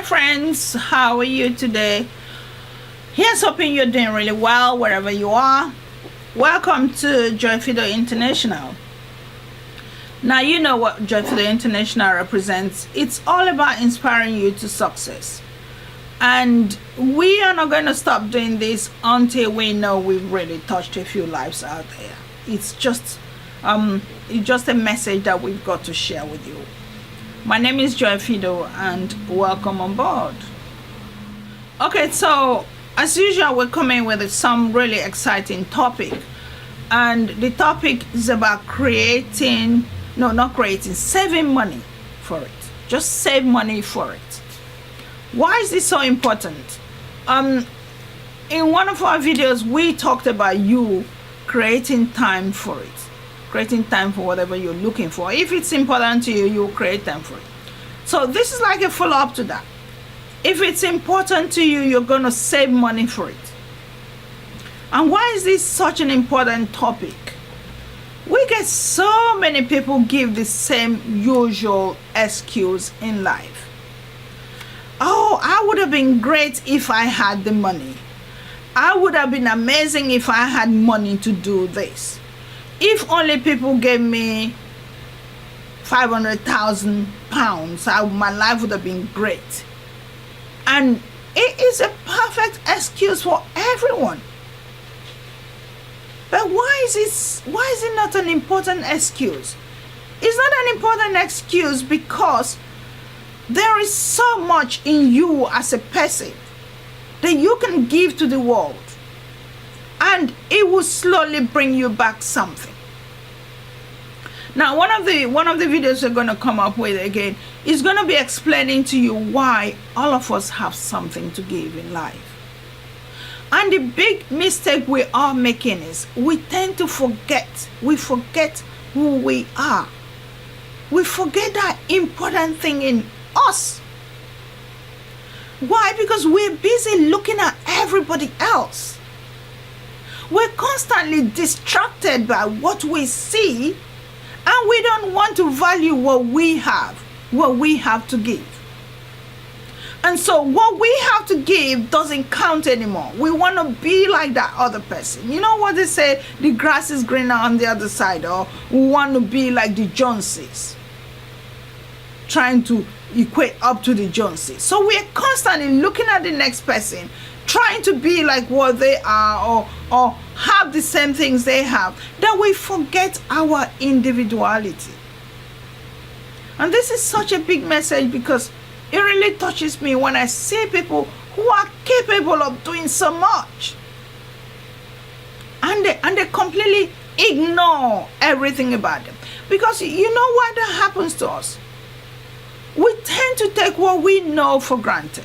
Hi friends, how are you today? Here's hoping you're doing really well wherever you are. Welcome to Joy Fido International. Now you know what Joy Fido International represents. It's all about inspiring you to success. And we are not going to stop doing this until we know we've really touched a few lives out there. It's just a message that we've got to share with you. My name is Joy Fido and welcome on board. Okay, so as usual, we're coming with some really exciting topic. And the topic is about saving money for it. Just save money for it. Why is this so important? In one of our videos, we talked about you creating time for it. Creating time for whatever you're looking for. If it's important to you, you'll create time for it. So this is like a follow-up to that. If it's important to you, you're going to save money for it. And why is this such an important topic? We get so many people give the same usual excuse in life. Oh, I would have been great if I had the money. I would have been amazing if I had money to do this. If only people gave me £500,000, my life would have been great. And it is a perfect excuse for everyone. But why is it not an important excuse? It's not an important excuse because there is so much in you as a person that you can give to the world. And it will slowly bring you back something. Now, one of the videos we're going to come up with again is going to be explaining to you why all of us have something to give in life. And the big mistake we are making is we tend to forget. We forget who we are. We forget that important thing in us. Why? Because we're busy looking at everybody else. We're constantly distracted by what we see, and we don't want to value what we have to give. And so what we have to give doesn't count anymore. We want to be like that other person. You know what they say, the grass is greener on the other side, or we want to be like the Joneses, trying to equate up to the Joneses. So we're constantly looking at the next person, trying to be like what they are or have the same things they have, that we forget our individuality. And this is such a big message because it really touches me when I see people who are capable of doing so much and they completely ignore everything about them. Because you know what that happens to us? We tend to take what we know for granted.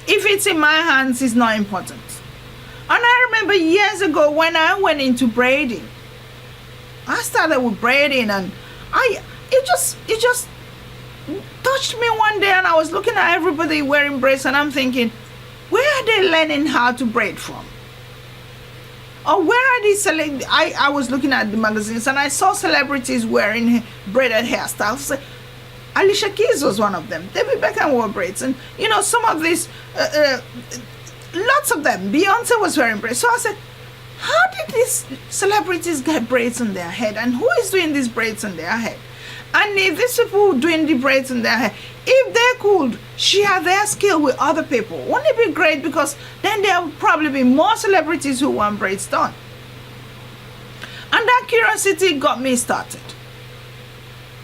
If it's in my hands, it's not important. And I remember years ago when I went into braiding, I started with braiding, and it just touched me one day, and I was looking at everybody wearing braids, and I'm thinking, where are they learning how to braid from? Or where are these I was looking at the magazines, and I saw celebrities wearing braided hairstyles. Alicia Keys was one of them. David Beckham wore braids, and you know, some of these lots of them. Beyonce was wearing braids. So I said, how did these celebrities get braids on their head, and who is doing these braids on their head? And if these people doing the braids on their head, if they could share their skill with other people, wouldn't it be great? Because then there would probably be more celebrities who want braids done. And that curiosity got me started.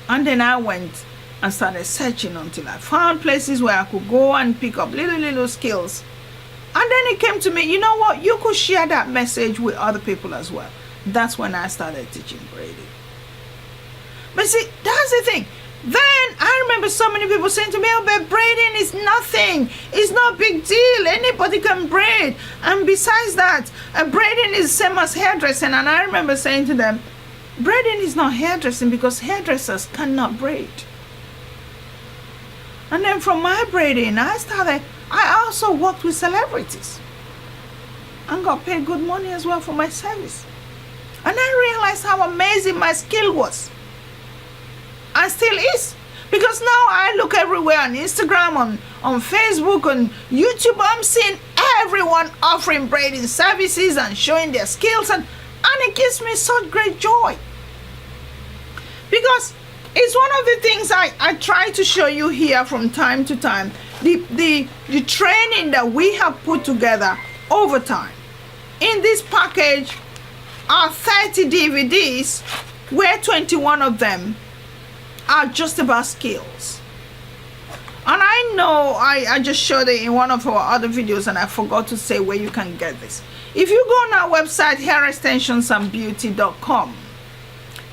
And then I went and started searching until I found places where I could go and pick up little skills. And then it came to me, you know what? You could share that message with other people as well. That's when I started teaching braiding. But see, that's the thing. Then I remember so many people saying to me, oh, but braiding is nothing. It's no big deal. Anybody can braid. And besides that, braiding is the same as hairdressing. And I remember saying to them, braiding is not hairdressing because hairdressers cannot braid. And then from my braiding, I also worked with celebrities and got paid good money as well for my service. And I realized how amazing my skill was. And still is. Because now I look everywhere on Instagram, on Facebook, on YouTube. I'm seeing everyone offering braiding services and showing their skills, and it gives me such great joy. Because it's one of the things I try to show you here from time to time. The training that we have put together over time. In this package are 30 DVDs, where 21 of them are just about skills. And I know I just showed it in one of our other videos, and I forgot to say where you can get this. If you go on our website, hairextensionsandbeauty.com,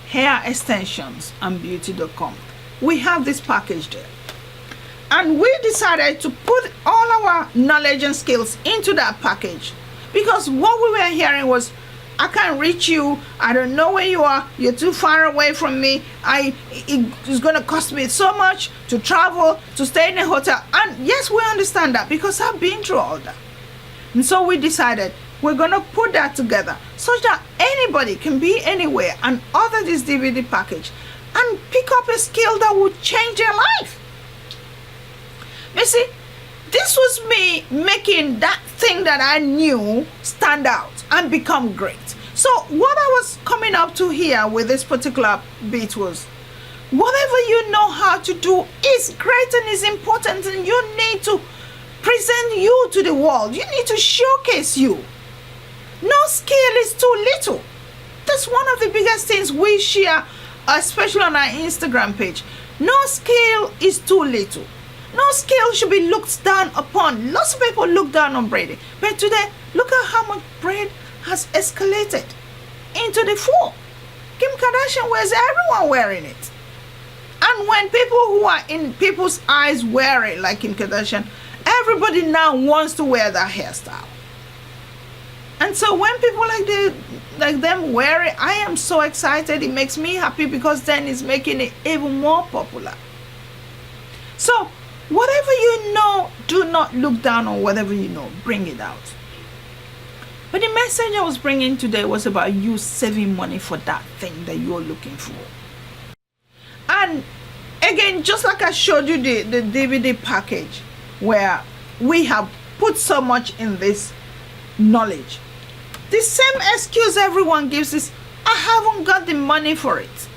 hairextensionsandbeauty.com, we have this package there. And we decided to put all our knowledge and skills into that package, because what we were hearing was, I can't reach you, I don't know where you are, you're too far away from me, it's going to cost me so much to travel, to stay in a hotel. And yes, we understand that, because I've been through all that. And so we decided we're going to put that together such that anybody can be anywhere and order this DVD package and pick up a skill that will change their life. You see, this was me making that thing that I knew stand out and become great. So what I was coming up to here with this particular bit was, whatever you know how to do is great and is important, and you need to present you to the world. You need to showcase you. No skill is too little. That's one of the biggest things we share, especially on our Instagram page. No skill is too little. No skill should be looked down upon. Lots of people look down on braiding. But today, look at how much braid has escalated into the fore. Kim Kardashian wears everyone wearing it. And when people who are in people's eyes wear it, like Kim Kardashian, everybody now wants to wear that hairstyle. And so when people like them wear it, I am so excited. It makes me happy, because then it's making it even more popular. So whatever you know, do not look down on whatever you know. Bring it out. But the message I was bringing today was about you saving money for that thing that you're looking for. And again, just like I showed you the DVD package, where we have put so much in this knowledge, the same excuse everyone gives is, I haven't got the money for it.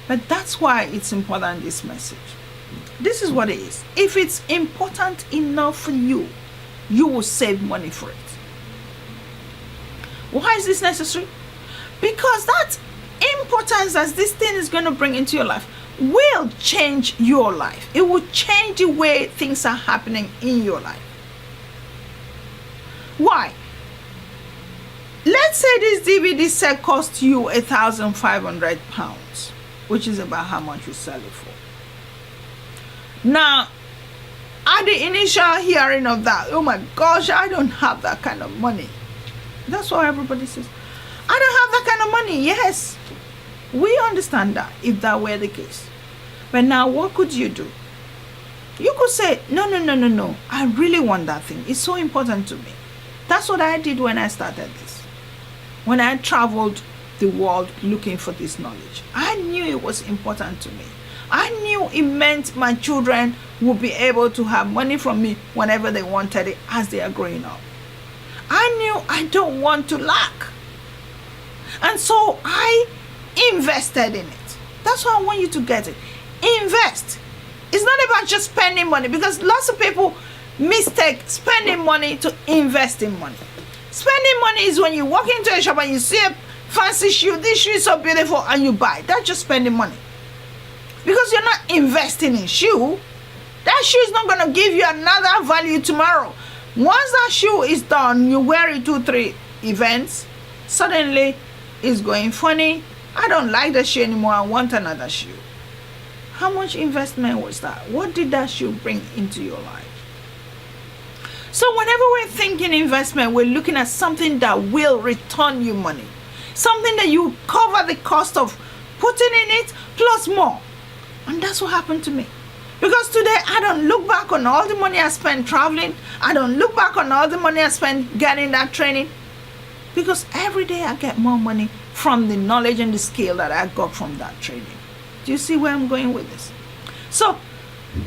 But that's why it's important, this message. This is what it is. If it's important enough for you, you will save money for it. Why is this necessary? Because that importance that this thing is going to bring into your life will change your life. It will change the way things are happening in your life. Why? Let's say this DVD set cost you £1,500, which is about how much you sell it for. Now, at the initial hearing of that, oh my gosh, I don't have that kind of money. That's what everybody says. I don't have that kind of money. Yes, we understand that, if that were the case. But now, what could you do? You could say, no, I really want that thing. It's so important to me. That's what I did when I started this. When I traveled the world looking for this knowledge, I knew it was important to me. I knew it meant my children would be able to have money from me whenever they wanted it as they are growing up. I knew I don't want to lack. And so I invested in it. That's why I want you to get it. Invest. It's not about just spending money, because lots of people mistake spending money to invest in money. Spending money is when you walk into a shop and you see a fancy shoe, this shoe is so beautiful, and you buy. That's just spending money. Because you're not investing in shoe. That shoe is not going to give you another value tomorrow. Once that shoe is done, you wear it 2-3 events, suddenly it's going funny. I don't like the shoe anymore, I want another shoe. How much investment was that? What did that shoe bring into your life? So whenever we're thinking investment, we're looking at something that will return you money. Something that you cover the cost of putting in it plus more. And that's what happened to me. Because today I don't look back on all the money I spent traveling. I don't look back on all the money I spent getting that training. Because every day I get more money from the knowledge and the skill that I got from that training. Do you see where I'm going with this? So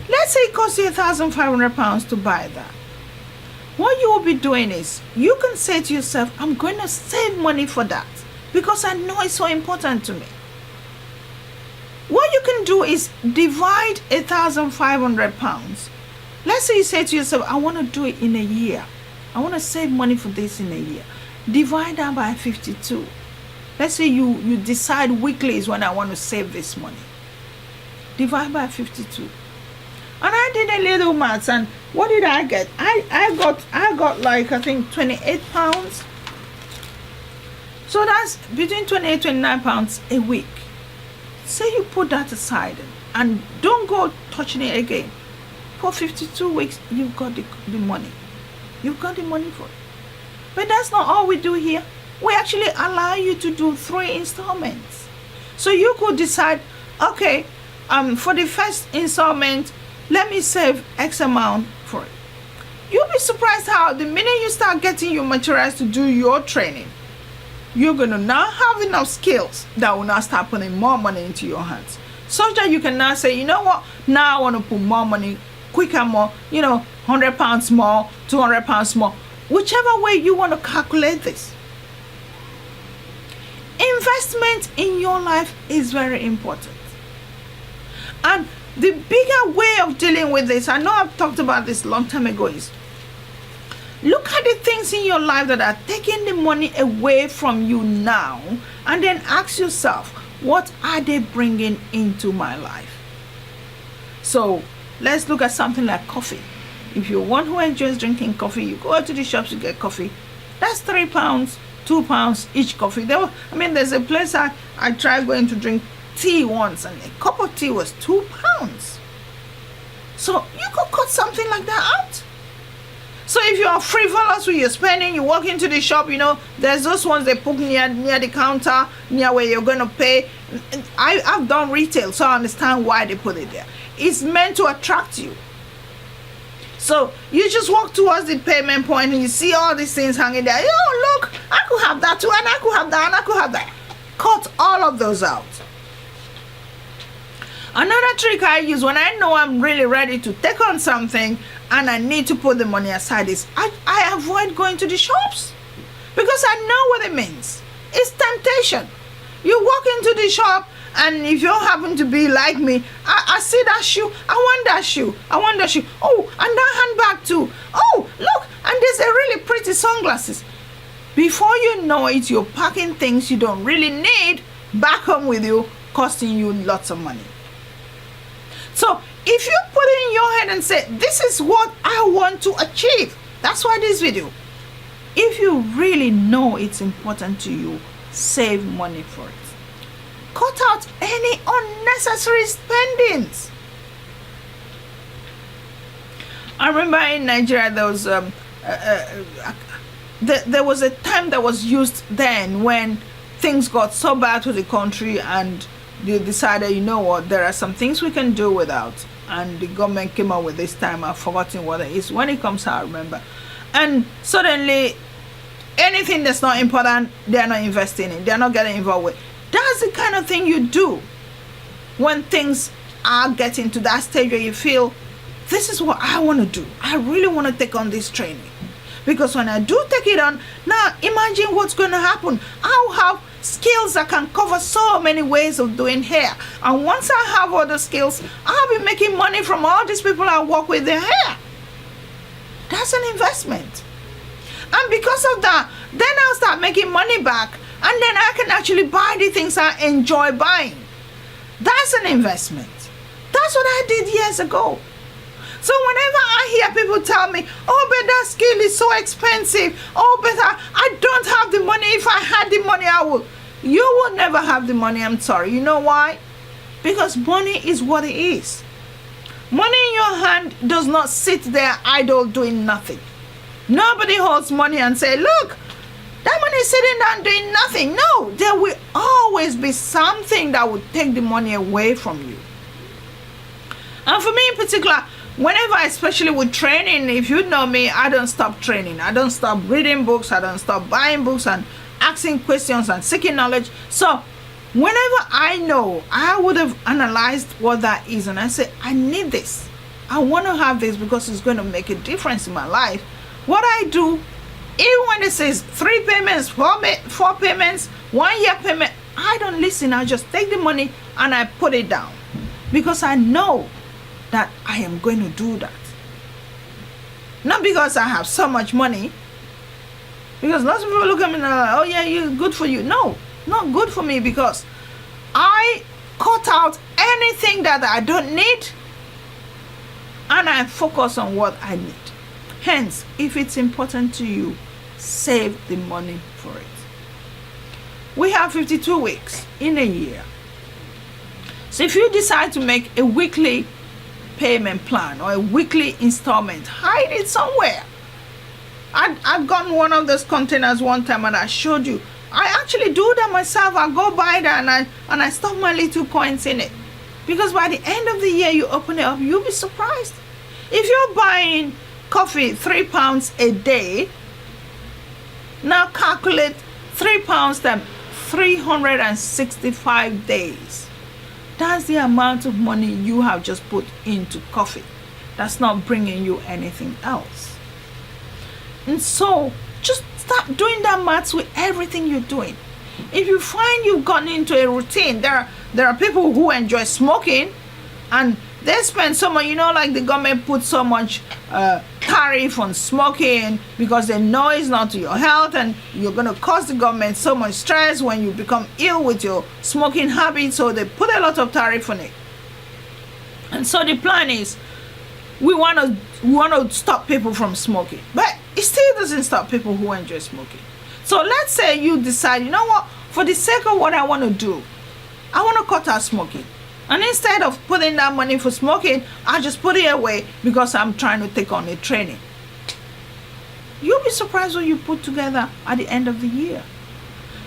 Let's say it costs you £1,500 to buy that. What you will be doing is you can say to yourself, I'm going to save money for that because I know it's so important to me. What you can do is divide £1,500. Let's say you say to yourself, I want to do it in a year. I want to save money for this in a year. Divide that by 52. Let's say you decide weekly is when I want to save this money. Divide by 52. And I did a little maths, and what did I get? I got like, I think, £28. So that's between £28 and £29 a week. Say you put that aside and don't go touching it again. For 52 weeks, you've got the money. You've got the money for it. But that's not all we do here. We actually allow you to do 3 installments. So you could decide, okay, for the first installment, let me save X amount for it. You'll be surprised how the minute you start getting your materials to do your training, you're going to now have enough skills that will now start putting more money into your hands. Such that you can now say, you know what, now I want to put more money, quicker, more, £100 more, £200 more, whichever way you want to calculate this. Investment in your life is very important. And the bigger way of dealing with this, I know I've talked about this a long time ago, is look at the things in your life that are taking the money away from you now, and then ask yourself, what are they bringing into my life? So let's look at something like coffee. If you're one who enjoys drinking coffee, you go out to the shops to get coffee. That's £3, £2 each coffee. There's a place I tried going to drink tea once, and a cup of tea was £2. So you could cut something like that out. So if you are frivolous with your spending, you walk into the shop, there's those ones they put near the counter, near where you're going to pay. I've done retail, so I understand why they put it there. It's meant to attract you. So you just walk towards the payment point and you see all these things hanging there. Oh, look, I could have that too, and I could have that, and I could have that. Cut all of those out. Another trick I use when I know I'm really ready to take on something and I need to put the money aside is I avoid going to the shops, because I know what it means. It's temptation. You walk into the shop, and if you happen to be like me, I see that shoe, I want that shoe, I want that shoe. Oh, and that handbag too. Oh, look, and there's a really pretty sunglasses. Before you know it, you're packing things you don't really need back home with you, costing you lots of money. So if you put it in your head and say, this is what I want to achieve, that's why this video. If you really know it's important to you, save money for it. Cut out any unnecessary spendings. I remember in Nigeria there was a time that was used then when things got so bad to the country, and they decided, you know what, there are some things we can do without, and the government came out with this time. I've forgotten what it is. When it comes out, I remember. And suddenly anything that's not important, they're not investing in, they're not getting involved with. That's the kind of thing you do when things are getting to that stage where you feel, this is what I want to do. I really want to take on this training. Because when I do take it on, now imagine what's going to happen. I'll have skills that can cover so many ways of doing hair. And once I have all the skills, I'll be making money from all these people I work with their hair. That's an investment. And because of that, then I'll start making money back, and then I can actually buy the things I enjoy buying. That's an investment. That's what I did years ago. So whenever I hear people tell me, oh, but that skill is so expensive, oh, but I don't have the money. If I had the money, I would. You will never have the money, I'm sorry. You know why? Because money is what it is. Money in your hand does not sit there idle doing nothing. Nobody holds money and say, look, that money is sitting down doing nothing. No, there will always be something that will take the money away from you. And for me in particular, whenever, especially with training, if you know me, I don't stop training. I don't stop reading books. I don't stop buying books and asking questions and seeking knowledge. So whenever I know, I would have analyzed what that is, and I say, I need this. I want to have this because it's going to make a difference in my life. What I do, even when it says 3 payments, 4 payments, 1 year payment, I don't listen. I just take the money and I put it down because I know that I am going to do that. Not because I have so much money, because lots of people look at me and are like, oh yeah, you good for you. No, not good for me, because I cut out anything that I don't need and I focus on what I need. Hence, if it's important to you, save the money for it. We have 52 weeks in a year. So if you decide to make a weekly payment plan or a weekly installment, hide it somewhere. I've gotten one of those containers one time and I showed you. I actually do that myself. I go buy that and I stuff my little coins in it. Because by the end of the year, you open it up, you'll be surprised. If you're buying coffee £3 a day, now calculate £3 times 365 days. That's the amount of money you have just put into coffee. That's not bringing you anything else. And so just start doing that maths with everything you're doing. If you find you've gotten into a routine, there are people who enjoy smoking and they spend so much, like the government puts so much tariff on smoking because they know it's not to your health and you're going to cause the government so much stress when you become ill with your smoking habit. So they put a lot of tariff on it. And so the plan is we want to stop people from smoking. But it still doesn't stop people who enjoy smoking. So let's say you decide, you know what, for the sake of what I want to do, I want to cut out smoking. And instead of putting that money for smoking, I just put it away because I'm trying to take on a training. You'll be surprised what you put together at the end of the year.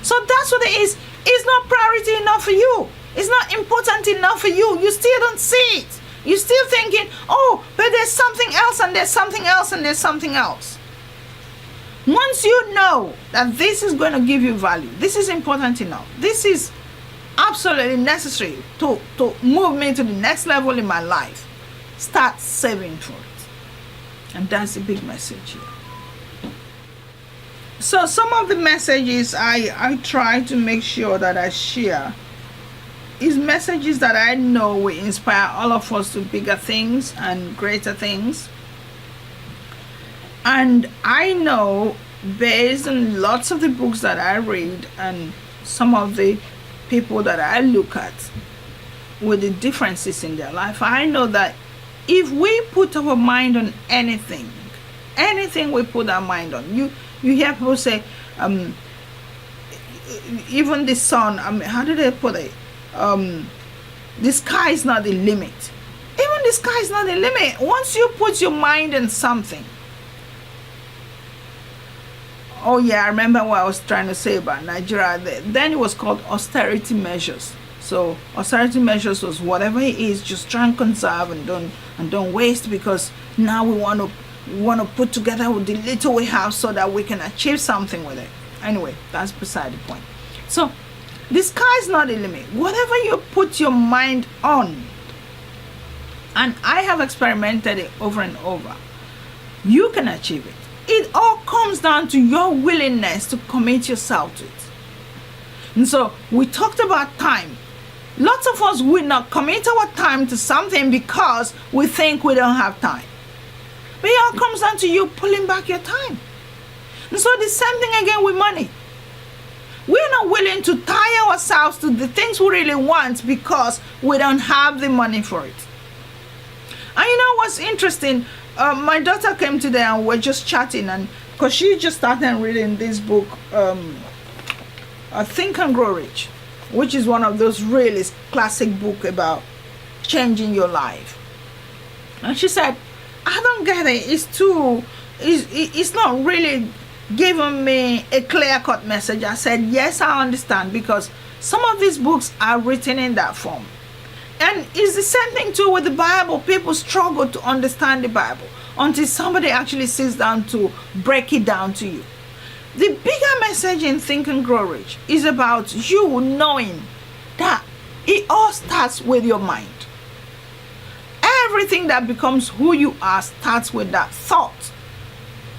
So that's what it is. It's not priority enough for you. It's not important enough for you. You still don't see it. You're still thinking, oh, but there's something else and there's something else and there's something else. Once you know that this is going to give you value, this is important enough, this is absolutely necessary to move me to the next level in my life, start saving for it. And that's the big message here. So some of the messages I try to make sure that I share is messages that I know will inspire all of us to bigger things and greater things. And I know, based on lots of the books that I read and some of the people that I look at with the differences in their life, I know that if we put our mind on anything we put our mind on, you hear people say, even the sun, how do they put it? The sky is not the limit. Even the sky is not the limit. Once you put your mind on something. Oh yeah, I remember what I was trying to say about Nigeria. Then it was called austerity measures. So austerity measures was whatever it is, just try and conserve and don't waste, because now we want to put together with the little we have so that we can achieve something with it. Anyway, that's beside the point. So the sky is not the limit. Whatever you put your mind on, and I have experimented it over and over, you can achieve it. It all comes down to your willingness to commit yourself to it. And so we talked about time. Lots of us will not commit our time to something because we think we don't have time. But it all comes down to you pulling back your time. And so the same thing again with money. We're not willing to tie ourselves to the things we really want because we don't have the money for it. And you know what's interesting? My daughter came today and we're just chatting, and because she just started reading this book, Think and Grow Rich, which is one of those really classic books about changing your life. And she said, I don't get it. It's not really giving me a clear-cut message. I said, yes, I understand, because some of these books are written in that form. And it's the same thing too with the Bible. People struggle to understand the Bible until somebody actually sits down to break it down to you. The bigger message in Think and Grow Rich is about you knowing that it all starts with your mind. everything that becomes who you are starts with that thought.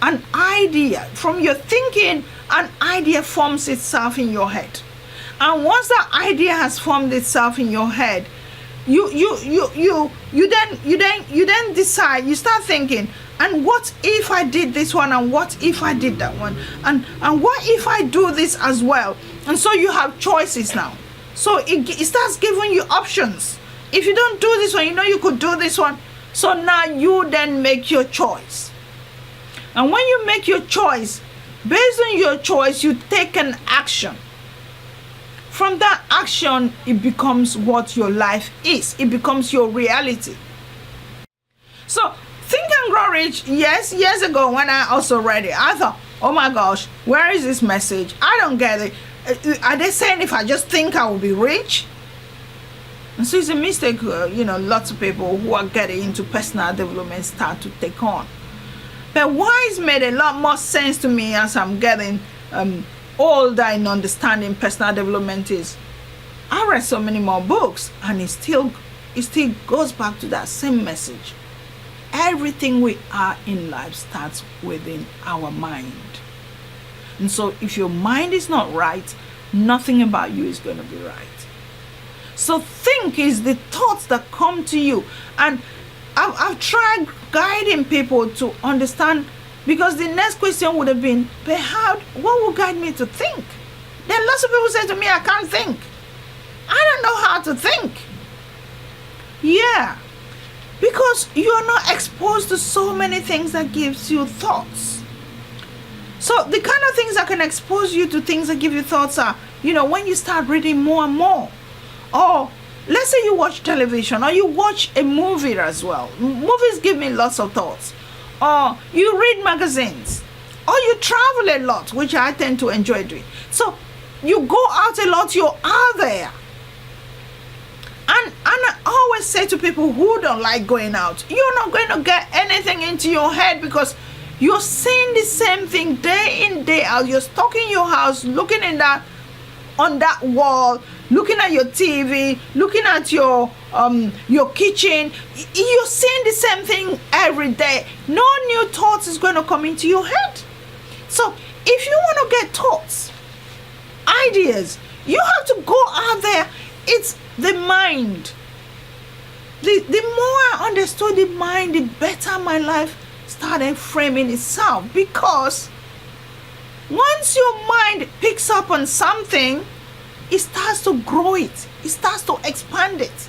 An idea, from your thinking, an idea forms itself in your head. And once that idea has formed itself in your head, you then decide, you start thinking, and what if I did this one, and what if I did that one, and what if I do this as well? And so you have choices now. So it starts giving you options. If you don't do this one, you know you could do this one. So now you then make your choice. And when you make your choice, based on your choice, you take an action. From that action, it becomes what your life is. It becomes your reality. So, Think and Grow Rich, yes, years ago when I also read it, I thought, oh my gosh, where is this message? I don't get it. Are they saying if I just think I will be rich? And so it's a mistake, lots of people who are getting into personal development start to take on. But why it's made a lot more sense to me as I'm getting older in understanding personal development is, I read so many more books and it still goes back to that same message. Everything we are in life starts within our mind. And so if your mind is not right, nothing about you is going to be right. So think is the thoughts that come to you. And I've tried guiding people to understand, because the next question would have been, but what will guide me to think? Then lots of people say to me, I can't think. I don't know how to think. Yeah, because you are not exposed to so many things that gives you thoughts. So the kind of things that can expose you to things that give you thoughts are, when you start reading more and more. Or let's say you watch television or you watch a movie as well. Movies give me lots of thoughts. Or you read magazines. Or you travel a lot, which I tend to enjoy doing. So you go out a lot, you're out there. And I always say to people who don't like going out, you're not going to get anything into your head because you're seeing the same thing day in, day out. You're stuck in your house, looking on that wall, looking at your TV, looking at your kitchen. You're seeing the same thing every day. No new thoughts is going to come into your head. So if you want to get thoughts, ideas, you have to go out there. It's the mind. The more I understood the mind, the better my life started framing itself. Because once your mind picks up on something, it starts to grow it. It starts to expand it.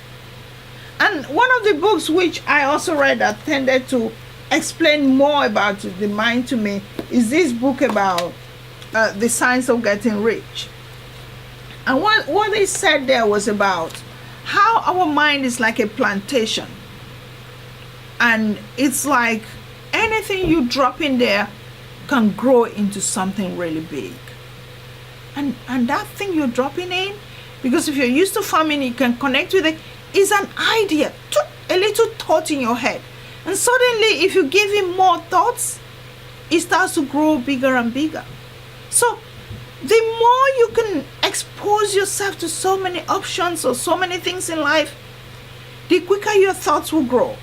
And one of the books which I also read that tended to explain more about the mind to me is this book about the science of getting rich. And what they said there was about how our mind is like a plantation. And it's like anything you drop in there can grow into something really big. And that thing you're dropping in, because if you're used to farming, you can connect with it, is an idea, a little thought in your head. And suddenly, if you give it more thoughts, it starts to grow bigger and bigger. So the more you can expose yourself to so many options or so many things in life, the quicker your thoughts will grow.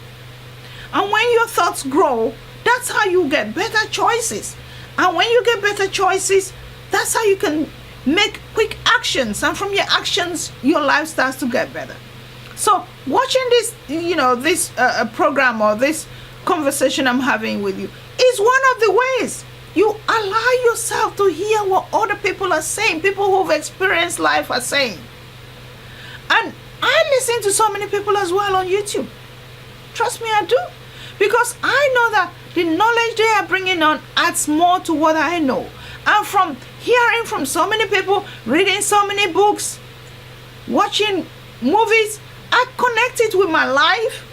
And when your thoughts grow, that's how you get better choices. And when you get better choices, that's how you can make quick actions. And from your actions, your life starts to get better. So watching this, this program or this conversation I'm having with you is one of the ways you allow yourself to hear what other people are saying, people who've experienced life are saying. And I listen to so many people as well on YouTube. Trust me, I do. Because I know that the knowledge they are bringing on adds more to what I know. And from hearing from so many people, reading so many books, watching movies, I connect it with my life,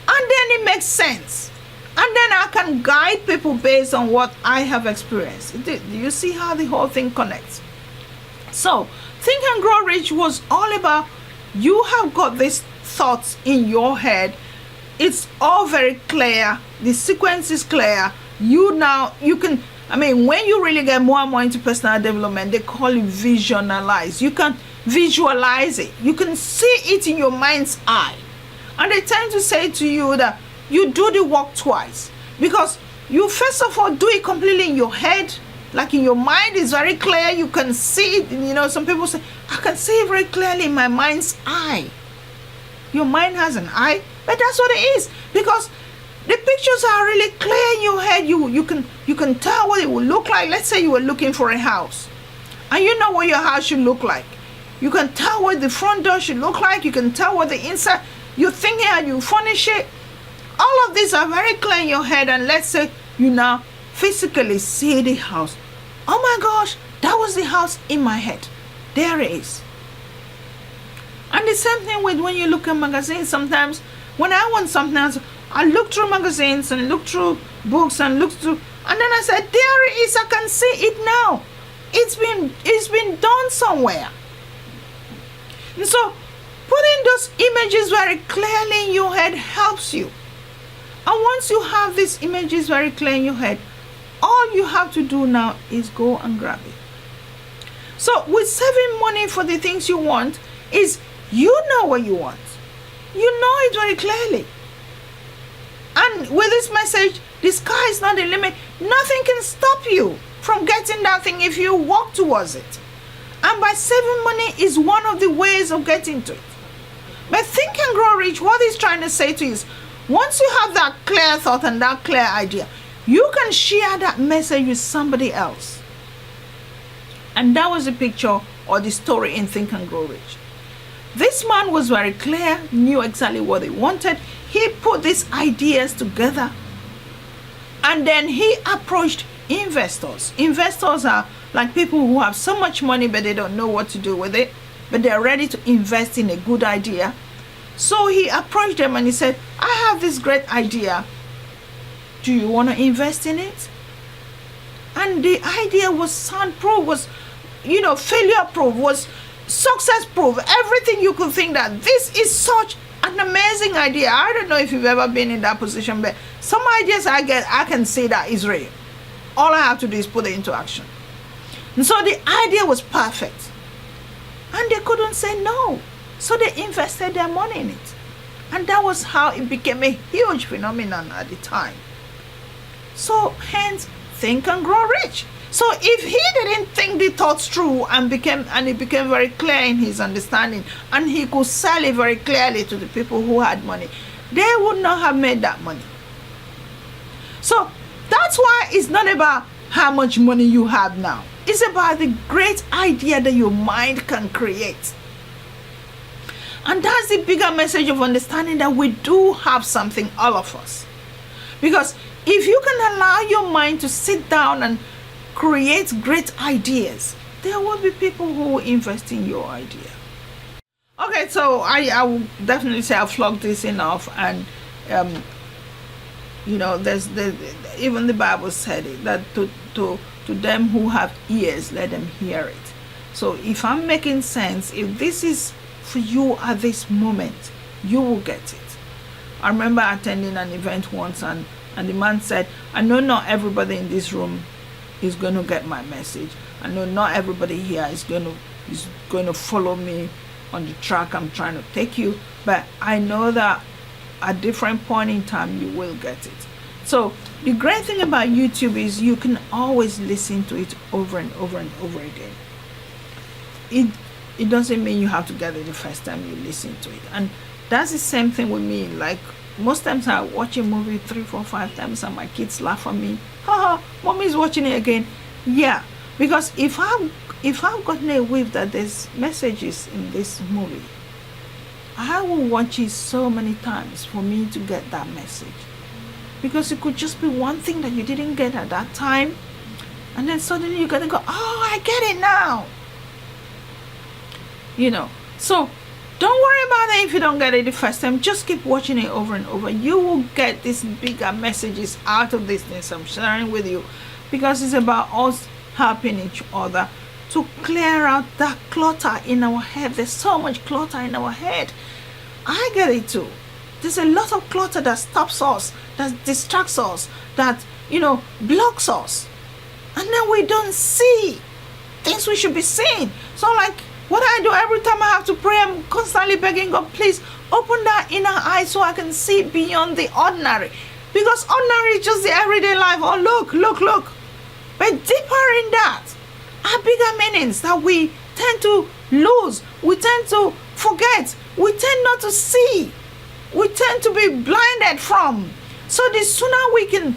and then it makes sense. And then I can guide people based on what I have experienced. Do you see how the whole thing connects? So, Think and Grow Rich was all about, you have got these thoughts in your head. It's all very clear. The sequence is clear. You can, when you really get more and more into personal development, they call it visualize. You can visualize it. You can see it in your mind's eye. And they tend to say to you that you do the work twice, because you first of all do it completely in your head, like in your mind is very clear, you can see it. Some people say, I can see it very clearly in my mind's eye. Your mind has an eye, but that's what it is, because the pictures are really clear in your head. You can tell what it will look like. Let's say you were looking for a house, and you know what your house should look like. You can tell what the front door should look like. You can tell what the inside. You're thinking how you furnish it. All of these are very clear in your head, and let's say you now physically see the house. Oh my gosh, that was the house in my head. There it is. And the same thing with when you look at magazines. Sometimes when I want something else, I look through magazines and look through books and look through, and then I said, there it is. I can see it now. It's been done somewhere. And so putting those images very clearly in your head helps you. And once you have these images very clear in your head, all you have to do now is go and grab it. So with saving money for the things you want is, you know what you want. You know it very clearly. And with this message, the sky is not the limit. Nothing can stop you from getting that thing if you walk towards it. And by saving money is one of the ways of getting to it. But Think and Grow Rich, what he's trying to say to you is, once you have that clear thought and that clear idea, you can share that message with somebody else. And that was the picture or the story in Think and Grow Rich. This man was very clear, knew exactly what he wanted. He put these ideas together, and then he approached investors. Investors are like people who have so much money but they don't know what to do with it, but they're ready to invest in a good idea. So he approached them and he said, I have this great idea. Do you want to invest in it? And the idea was soundproof, was failure proof, was success proof, everything you could think that this is such an amazing idea. I don't know if you've ever been in that position, but some ideas I can say that is real. All I have to do is put it into action. And so the idea was perfect. And they couldn't say no. So they invested their money in it. And that was how it became a huge phenomenon at the time. So hence, Think and Grow Rich. So if he didn't think the thoughts through and it became very clear in his understanding, and he could sell it very clearly to the people who had money, they would not have made that money. So that's why it's not about how much money you have now. It's about the great idea that your mind can create. And that's the bigger message of understanding that we do have something, all of us. Because if you can allow your mind to sit down and create great ideas, there will be people who will invest in your idea. Okay, so I will definitely say I've flogged this enough. And there's even the Bible said it, that to them who have ears, let them hear it. So if I'm making sense, if this is for you at this moment, you will get it. I remember attending an event once, and the man said, I know not everybody in this room is going to get my message. I know not everybody here is going to follow me on the track I'm trying to take you, but I know that at different point in time you will get it. So the great thing about YouTube is you can always listen to it over and over and over again. It doesn't mean you have to get it the first time you listen to it. And that's the same thing with me. Like most times I watch a movie 3, 4, 5 times and my kids laugh at me. Haha, mommy's watching it again. Yeah, because if I've gotten a whiff that there's messages in this movie, I will watch it so many times for me to get that message. Because it could just be one thing that you didn't get at that time, and then suddenly you're gonna go, oh, I get it now. So don't worry about it if you don't get it the first time. Just keep watching it over and over. You will get these bigger messages out of this things I'm sharing with you, because it's about us helping each other to clear out that clutter in our head. There's so much clutter in our head. I get it too. There's a lot of clutter that stops us, that distracts us, that blocks us, and then we don't see things we should be seeing. So like what I do every time I have to pray, I'm constantly begging God, please Open that inner eye so I can see beyond the ordinary. Because ordinary is just the everyday life. Oh, look. But deeper in that are bigger meanings that we tend to lose. We tend to forget. We tend not to see. We tend to be blinded from. So the sooner we can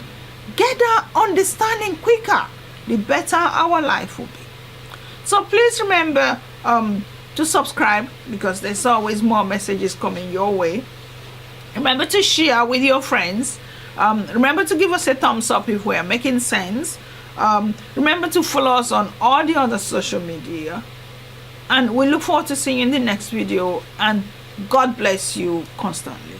get that understanding quicker, the better our life will be. So please remember to subscribe, because there's always more messages coming your way. Remember to share with your friends. Remember to give us a thumbs up if we are making sense. Remember to follow us on all the other social media. And we look forward to seeing you in the next video. And God bless you constantly.